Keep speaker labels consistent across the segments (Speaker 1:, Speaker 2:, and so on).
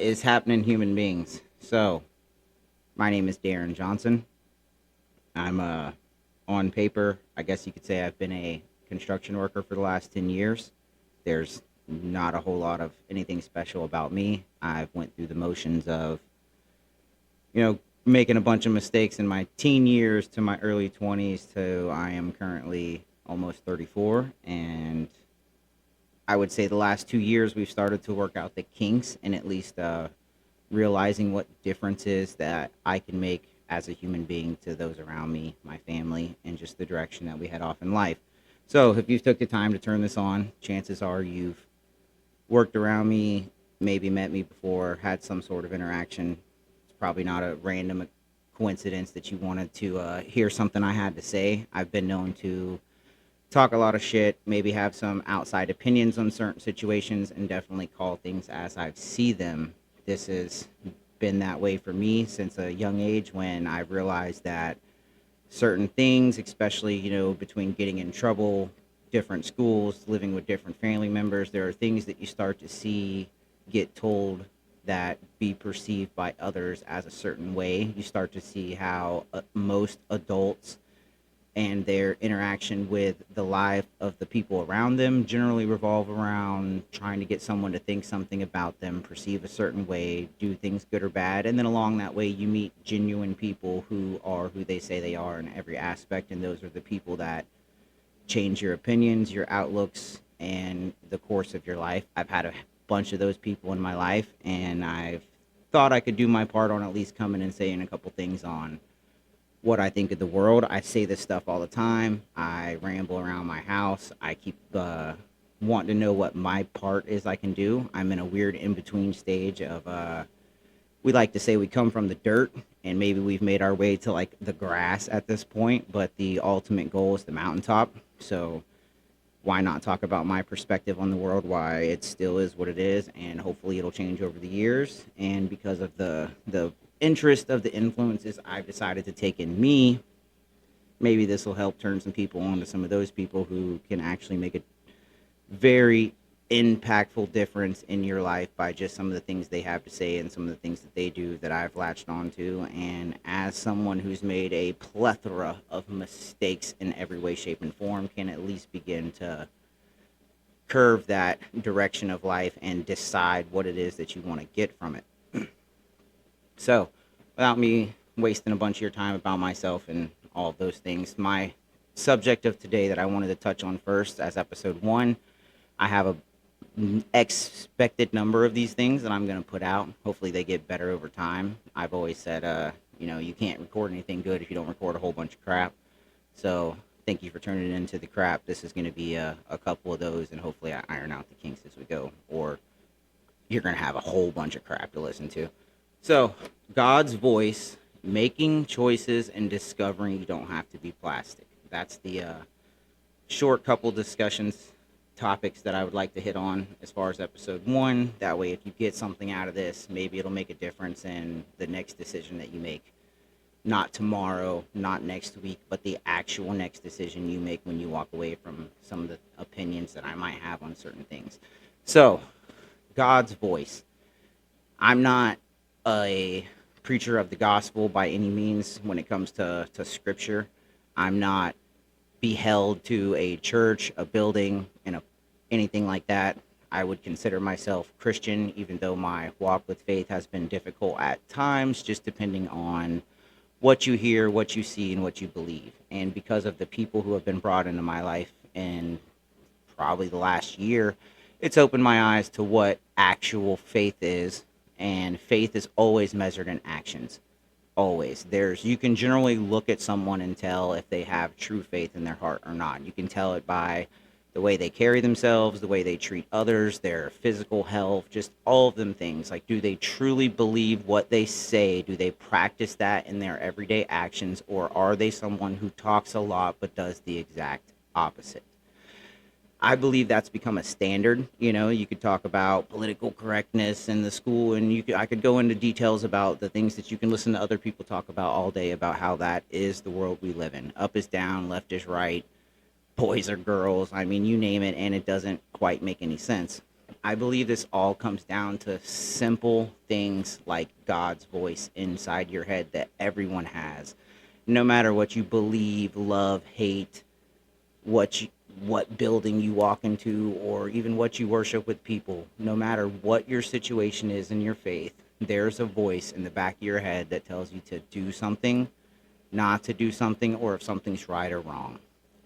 Speaker 1: is happening, human beings? So, my name is Darren Johnson. I'm on paper, I guess you could say I've been a construction worker for the last 10 years. There's not a whole lot of anything special about me. I've went through the motions of, making a bunch of mistakes in my teen years to my early 20s to I am currently almost 34, and I would say the last 2 years we've started to work out the kinks and at least realizing what differences that I can make as a human being to those around me, my family, and just the direction that we head off in life. So if you've took the time to turn this on, chances are you've worked around me, maybe met me before, had some sort of interaction. It's probably not a random coincidence that you wanted to hear something I had to say. I've been known to talk a lot of shit, maybe have some outside opinions on certain situations, and definitely call things as I see them. This has been that way for me since a young age when I realized that certain things, especially, between getting in trouble, different schools, living with different family members, there are things that you start to see get told that be perceived by others as a certain way. You start to see how most adults and their interaction with the life of the people around them generally revolve around trying to get someone to think something about them, perceive a certain way, do things good or bad. And then along that way, you meet genuine people who are who they say they are in every aspect. And those are the people that change your opinions, your outlooks, and the course of your life. I've had a bunch of those people in my life, and I've thought I could do my part on at least coming and saying a couple things on what I think of the world. I say this stuff all the time. I ramble around my house. I keep wanting to know what my part is I can do. I'm in a weird in between stage of, we like to say we come from the dirt and maybe we've made our way to like the grass at this point, but the ultimate goal is the mountaintop. So why not talk about my perspective on the world, why it still is what it is, and hopefully it'll change over the years. And because of the interest of the influences I've decided to take in me, maybe this will help turn some people on to some of those people who can actually make a very impactful difference in your life by just some of the things they have to say and some of the things that they do that I've latched onto. And as someone who's made a plethora of mistakes in every way, shape, and form, can at least begin to curve that direction of life and decide what it is that you want to get from it. So, without me wasting a bunch of your time about myself and all of those things, my subject of today that I wanted to touch on first as episode one, I have a expected number of these things that I'm going to put out. Hopefully they get better over time. I've always said, you can't record anything good if you don't record a whole bunch of crap. So thank you for turning it into the crap. This is going to be a couple of those, and hopefully I iron out the kinks as we go, or you're going to have a whole bunch of crap to listen to. So God's voice, making choices and discovering you don't have to be plastic. That's the short couple discussions topics that I would like to hit on as far as episode one. That way, if you get something out of this, maybe it'll make a difference in the next decision that you make. Not tomorrow, not next week, but the actual next decision you make when you walk away from some of the opinions that I might have on certain things. So, God's voice. I'm not a preacher of the gospel by any means when it comes to scripture. I'm not be held to a church, a building, and anything like that. I would consider myself Christian, even though my walk with faith has been difficult at times, just depending on what you hear, what you see, and what you believe. And because of the people who have been brought into my life in probably the last year, it's opened my eyes to what actual faith is. And faith is always measured in actions. Always. You can generally look at someone and tell if they have true faith in their heart or not. You can tell it by the way they carry themselves, the way they treat others, their physical health, just all of them things. Like, do they truly believe what they say? Do they practice that in their everyday actions? Or are they someone who talks a lot but does the exact opposite? I believe that's become a standard. You could talk about political correctness in the school, and I could go into details about the things that you can listen to other people talk about all day about how that is the world we live in. Up is down, left is right, boys are girls. I mean, you name it, and it doesn't quite make any sense. I believe this all comes down to simple things like God's voice inside your head that everyone has. No matter what you believe, love, hate, what you, what building you walk into, or even what you worship with people, no matter what your situation is in your faith, there's a voice in the back of your head that tells you to do something, not to do something, or if something's right or wrong.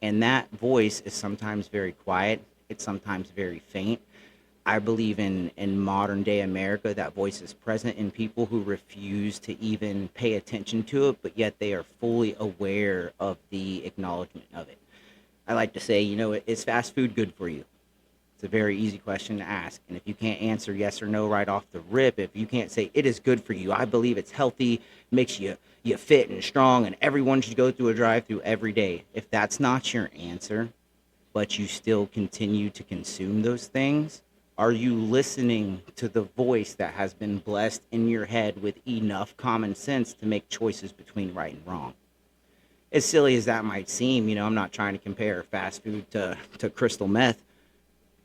Speaker 1: And that voice is sometimes very quiet, it's sometimes very faint. I believe in modern day America, that voice is present in people who refuse to even pay attention to it, but yet they are fully aware of the acknowledgement of it. I like to say, is fast food good for you? It's a very easy question to ask. And if you can't answer yes or no right off the rip, if you can't say it is good for you, I believe it's healthy, makes you fit and strong, and everyone should go through a drive-through every day. If that's not your answer, but you still continue to consume those things, are you listening to the voice that has been blessed in your head with enough common sense to make choices between right and wrong? As silly as that might seem, I'm not trying to compare fast food to crystal meth,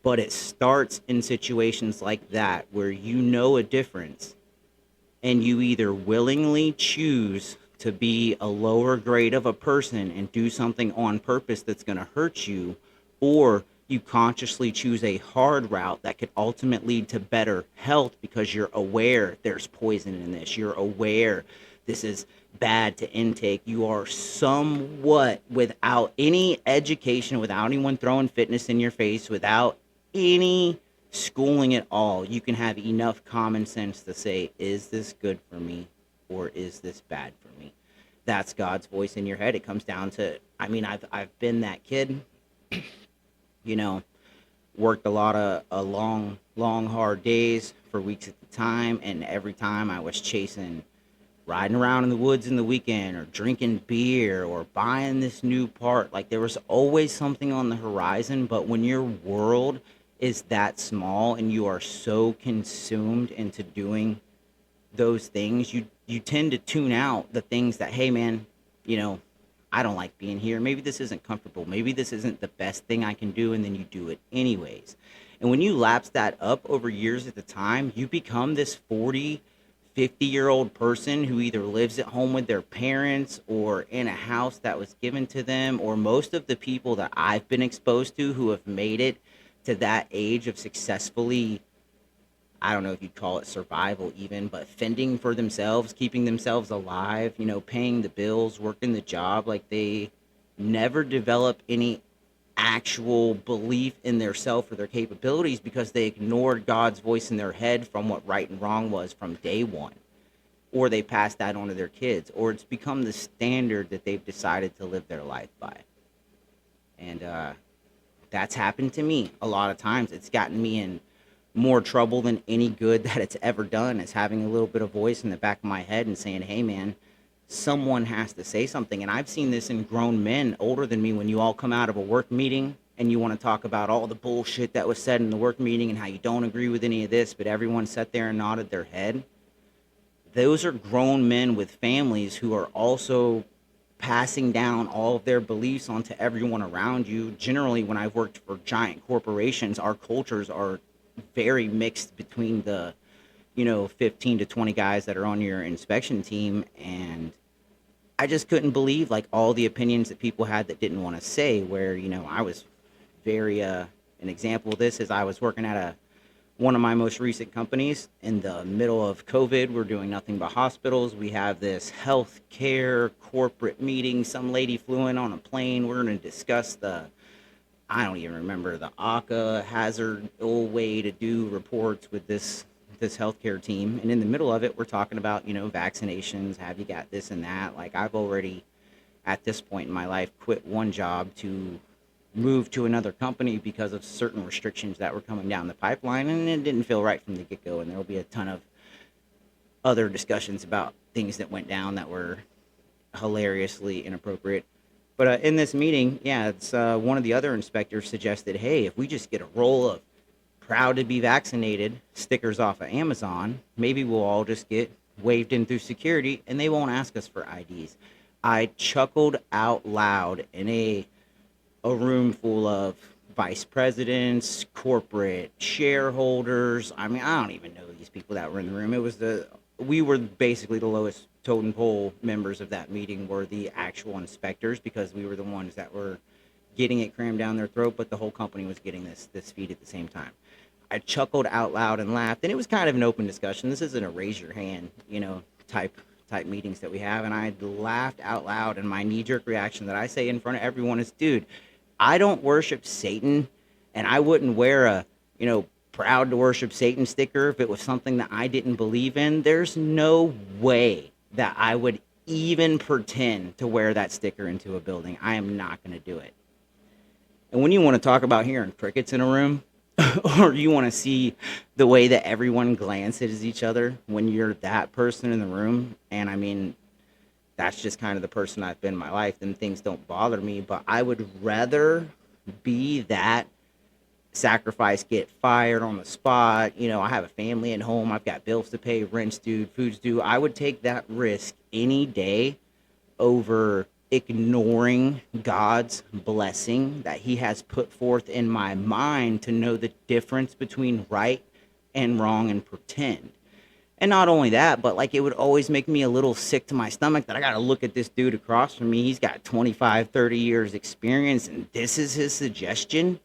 Speaker 1: but it starts in situations like that where you know a difference and you either willingly choose to be a lower grade of a person and do something on purpose that's going to hurt you, or you consciously choose a hard route that could ultimately lead to better health because you're aware there's poison in this. You're aware this is bad to intake. You are somewhat, without any education, without anyone throwing fitness in your face, without any schooling at all, you can have enough common sense to say, is this good for me or is this bad for me? That's God's voice in your head. It comes down to, I've been that kid, you know, worked a lot of long hard days for weeks at a time, and every time I was chasing riding around in the woods in the weekend or drinking beer or buying this new part. Like there was always something on the horizon, but when your world is that small and you are so consumed into doing those things, you tend to tune out the things that, hey man, you know, I don't like being here. Maybe this isn't comfortable. Maybe this isn't the best thing I can do, and then you do it anyways. And when you lapse that up over years at the time, you become this 40, 50-year-old person who either lives at home with their parents or in a house that was given to them, or most of the people that I've been exposed to who have made it to that age of successfully, I don't know if you'd call it survival even, but fending for themselves, keeping themselves alive, paying the bills, working the job, like they never develop any actual belief in their self or their capabilities because they ignored God's voice in their head from what right and wrong was from day one. Or they pass that on to their kids, or it's become the standard that they've decided to live their life by. And that's happened to me a lot of times. It's gotten me in more trouble than any good that it's ever done, is having a little bit of voice in the back of my head and saying, hey man, someone has to say something. And I've seen this in grown men older than me, when you all come out of a work meeting and you want to talk about all the bullshit that was said in the work meeting and how you don't agree with any of this, but everyone sat there and nodded their head. Those are grown men with families who are also passing down all of their beliefs onto everyone around you. Generally, when I've worked for giant corporations, our cultures are very mixed between the 15 to 20 guys that are on your inspection team. And I just couldn't believe like all the opinions that people had that didn't want to say, where I was very an example of this is I was working at one of my most recent companies in the middle of COVID. We're doing nothing but hospitals. We have this healthcare corporate meeting. Some lady flew in on a plane. We're going to discuss I don't even remember, the ACA hazard old way to do reports with this healthcare team. And in the middle of it, we're talking about, vaccinations. Have you got this and that? Like I've already, at this point in my life, quit one job to move to another company because of certain restrictions that were coming down the pipeline. And it didn't feel right from the get-go. And there will be a ton of other discussions about things that went down that were hilariously inappropriate. But in this meeting, yeah, it's one of the other inspectors suggested, hey, if we just get a roll of proud to be vaccinated stickers off of Amazon, maybe we'll all just get waved in through security and they won't ask us for IDs. I chuckled out loud in a room full of vice presidents, corporate shareholders. I mean, I don't even know these people that were in the room. We were basically the lowest totem pole members of that meeting were the actual inspectors because we were the ones that were getting it crammed down their throat, but the whole company was getting this feed at the same time. I chuckled out loud and laughed, and it was kind of an open discussion. This isn't a raise your hand, type meetings that we have, and I laughed out loud, and my knee-jerk reaction that I say in front of everyone is, dude, I don't worship Satan, and I wouldn't wear a, proud to worship Satan sticker if it was something that I didn't believe in. There's no way that I would even pretend to wear that sticker into a building. I am not going to do it. And when you want to talk about hearing crickets in a room, or you want to see the way that everyone glances at each other when you're that person in the room, and I mean, that's just kind of the person I've been in my life, then things don't bother me. But I would rather be that sacrifice, get fired on the spot. I have a family at home. I've got bills to pay, rent's due, food's due. I would take that risk any day over ignoring God's blessing that he has put forth in my mind to know the difference between right and wrong and pretend. And not only that, but like it would always make me a little sick to my stomach that I got to look at this dude across from me. He's got 25, 30 years experience and this is his suggestion.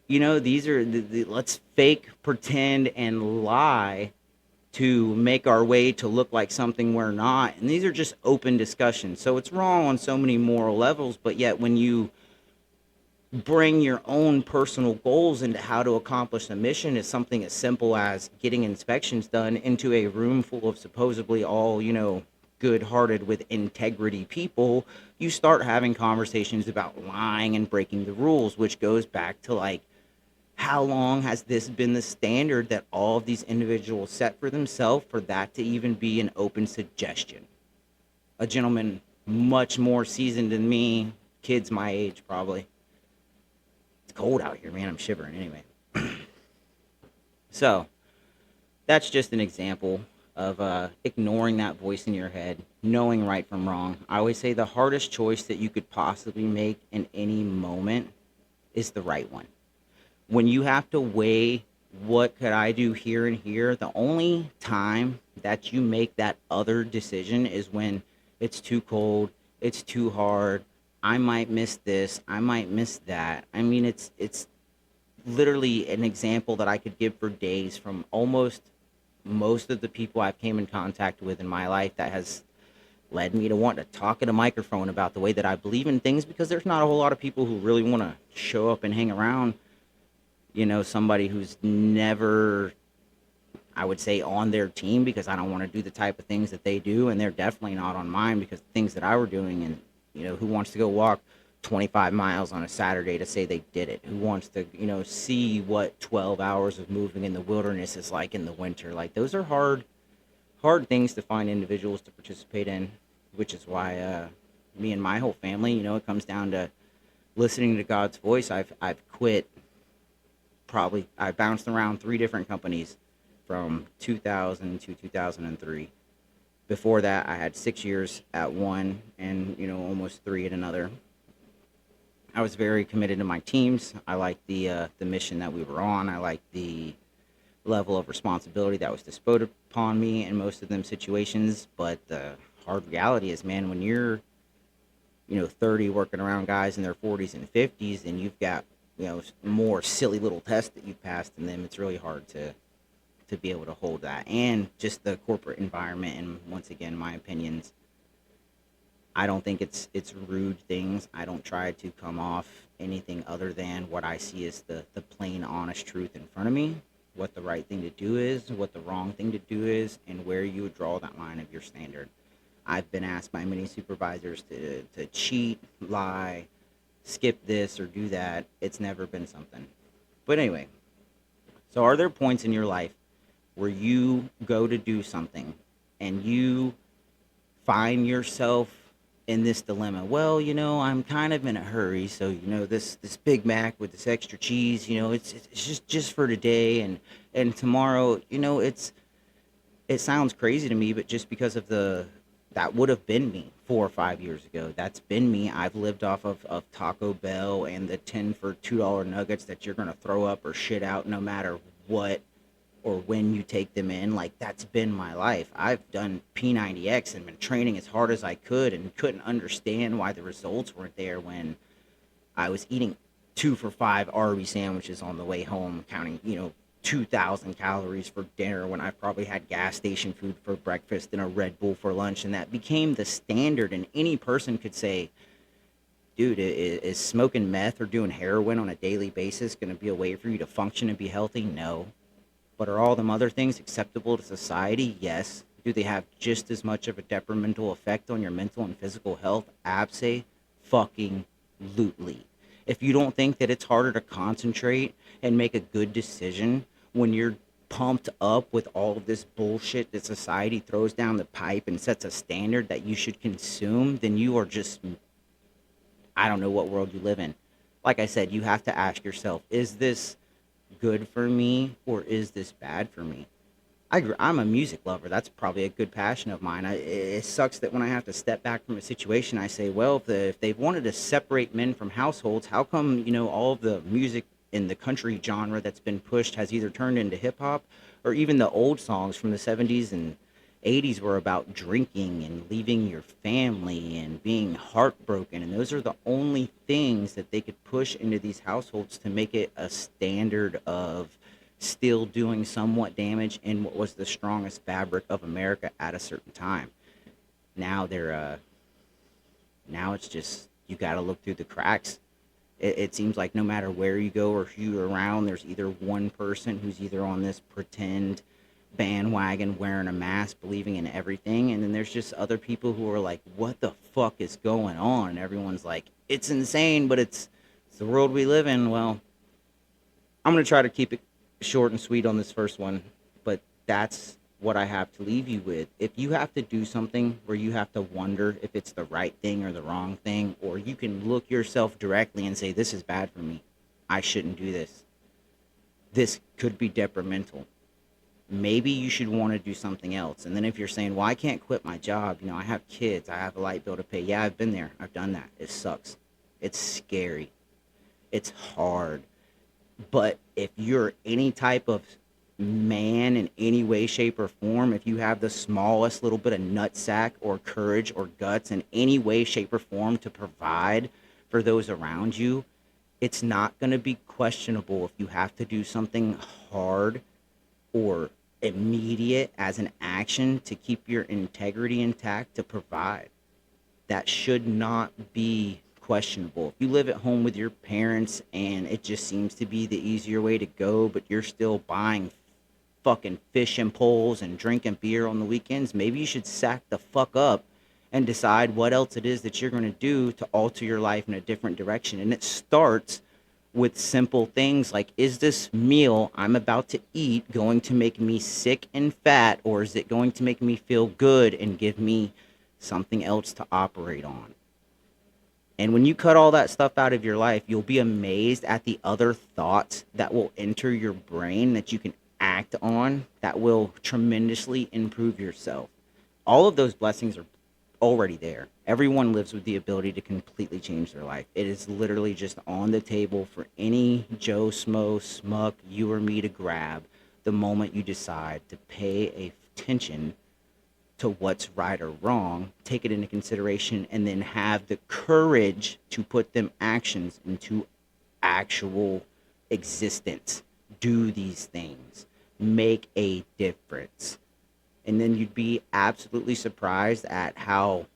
Speaker 1: These are the let's fake, pretend, and lie to make our way to look like something we're not. And these are just open discussions. So it's wrong on so many moral levels, but yet when you bring your own personal goals into how to accomplish a mission is something as simple as getting inspections done into a room full of supposedly all, good-hearted with integrity people, you start having conversations about lying and breaking the rules, which goes back to like, how long has this been the standard that all of these individuals set for themselves for that to even be an open suggestion? A gentleman much more seasoned than me, kids my age probably. It's cold out here, man. I'm shivering anyway. So, that's just an example of ignoring that voice in your head, knowing right from wrong. I always say the hardest choice that you could possibly make in any moment is the right one. When you have to weigh what could I do here and here, the only time that you make that other decision is when it's too cold, it's too hard, I might miss this, I might miss that. I mean, it's literally an example that I could give for days from almost most of the people I've came in contact with in my life that has led me to want to talk at a microphone about the way that I believe in things, because there's not a whole lot of people who really want to show up and hang around somebody who's never, I would say, on their team, because I don't want to do the type of things that they do, and they're definitely not on mine because the things that I were doing. And who wants to go walk 25 miles on a Saturday to say they did it? Who wants to see what 12 hours of moving in the wilderness is like in the winter? Like, those are hard things to find individuals to participate in, which is why me and my whole family, it comes down to listening to God's voice. I've quit. I bounced around 3 different companies from 2000 to 2003. Before that, I had 6 years at one and, almost 3 at another. I was very committed to my teams. I liked the mission that we were on. I liked the level of responsibility that was bestowed upon me in most of them situations. But the hard reality is, man, when you're, 30 working around guys in their 40s and 50s, and you've got more silly little tests that you've passed in them, it's really hard to be able to hold that. And just the corporate environment, and once again, my opinions, I don't think it's rude things. I don't try to come off anything other than what I see as the plain, honest truth in front of me, what the right thing to do is, what the wrong thing to do is, and where you would draw that line of your standard. I've been asked by many supervisors to cheat, lie, skip this or do that. It's never been something. But anyway, so are there points in your life where you go to do something and you find yourself in this dilemma? Well, I'm kind of in a hurry, so this Big Mac with this extra cheese, it's just for today, and tomorrow, it sounds crazy to me, but just because of that would have been me 4 or 5 years ago. That's been me. I've lived off of Taco Bell and the 10 for $2 nuggets that you're going to throw up or shit out no matter what or when you take them in. Like, that's been my life. I've done P90X and been training as hard as I could and couldn't understand why the results weren't there when I was eating 2 for $5 Arby's sandwiches on the way home, counting, 2,000 calories for dinner when I probably had gas station food for breakfast and a Red Bull for lunch. And that became the standard. And any person could say, dude, is smoking meth or doing heroin on a daily basis going to be a way for you to function and be healthy? No. But are all them other things acceptable to society? Yes. Do they have just as much of a detrimental effect on your mental and physical health? Abso-fucking-lutely. If you don't think that it's harder to concentrate and make a good decision when you're pumped up with all of this bullshit that society throws down the pipe and sets a standard that you should consume, then you are just, I don't know what world you live in. Like I said, you have to ask yourself, is this good for me or is this bad for me? I'm a music lover. That's probably a good passion of mine. It sucks that when I have to step back from a situation, I say, well, if they've wanted to separate men from households, how come, all of the music in the country genre that's been pushed has either turned into hip hop, or even the old songs from the 70s and 80s were about drinking and leaving your family and being heartbroken. And those are the only things that they could push into these households to make it a standard of still doing somewhat damage in what was the strongest fabric of America at a certain time. Now now it's just, you got to look through the cracks. It seems like no matter where you go or who you're around, there's either one person who's either on this pretend bandwagon wearing a mask, believing in everything, and then there's just other people who are like, what the fuck is going on? And everyone's like, it's insane, but it's the world we live in. Well, I'm going to try to keep it short and sweet on this first one, but that's what I have to leave you with. If you have to do something where you have to wonder if it's the right thing or the wrong thing, or you can look yourself directly and say, this is bad for me, I shouldn't do this, this could be detrimental, maybe you should want to do something else. And then if you're saying, well, I can't quit my job, I have kids, I have a light bill to pay. Yeah, I've been there, I've done that. It sucks, it's scary, it's hard. But if you're any type of man in any way, shape, or form, if you have the smallest little bit of nutsack or courage or guts in any way, shape, or form to provide for those around you, it's not going to be questionable if you have to do something hard or immediate as an action to keep your integrity intact to provide. That should not be questionable. If you live at home with your parents and it just seems to be the easier way to go, but you're still buying fucking fishing poles and drinking beer on the weekends, maybe you should sack the fuck up and decide what else it is that you're going to do to alter your life in a different direction. And it starts with simple things like, is this meal I'm about to eat going to make me sick and fat, or is it going to make me feel good and give me something else to operate on? And when you cut all that stuff out of your life, you'll be amazed at the other thoughts that will enter your brain that you can act on that will tremendously improve yourself. All of those blessings are already there. Everyone lives with the ability to completely change their life. It is literally just on the table for any Joe Smo Smuck, you or me to grab the moment you decide to pay attention to what's right or wrong, take it into consideration, and then have the courage to put them actions into actual existence. Do these things. Make a difference. And then you'd be absolutely surprised at how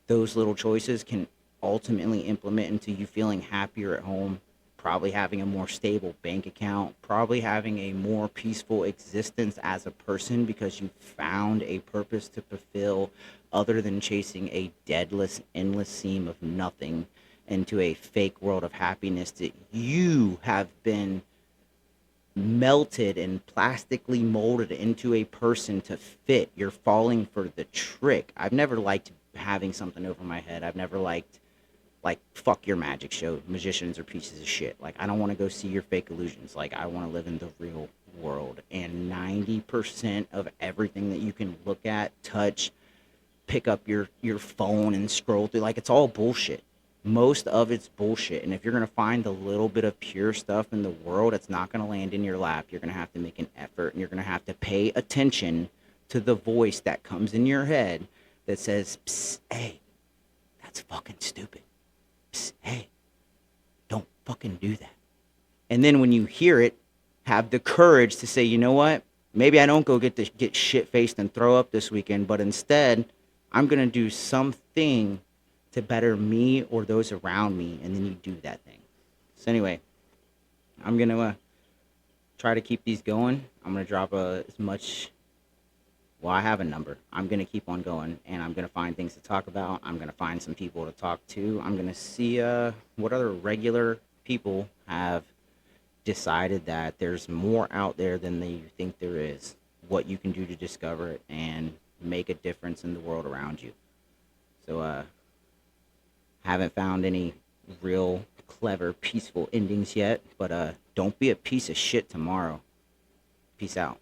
Speaker 1: those little choices can ultimately implement into you feeling happier at home, probably having a more stable bank account, probably having a more peaceful existence as a person because you found a purpose to fulfill other than chasing a deadless, endless seam of nothing into a fake world of happiness that you have been melted and plastically molded into a person to fit. You're falling for the trick. I've never liked having something over my head. I've never liked, like, fuck your magic show. Magicians are pieces of shit. Like, I don't want to go see your fake illusions. Like, I want to live in the real world. And 90% of everything that you can look at, touch, pick up your phone and scroll through. Like, it's all bullshit. Most of it's bullshit. And if you're gonna find a little bit of pure stuff in the world, it's not gonna land in your lap. You're gonna have to make an effort, and you're gonna have to pay attention to the voice that comes in your head that says, "Psst, hey, that's fucking stupid. Psst, hey, don't fucking do that." And then when you hear it, have the courage to say, you know what? Maybe I don't go get shit faced and throw up this weekend, but instead, I'm gonna do something to better me or those around me, and then you do that thing. So anyway, I'm gonna try to keep these going. I'm gonna drop as much. Well, I have a number. I'm gonna keep on going, and I'm gonna find things to talk about. I'm gonna find some people to talk to. I'm gonna see what other regular people have decided that there's more out there than you think there is. What you can do to discover it and make a difference in the world around you. So, haven't found any real clever, peaceful endings yet, but don't be a piece of shit tomorrow. Peace out.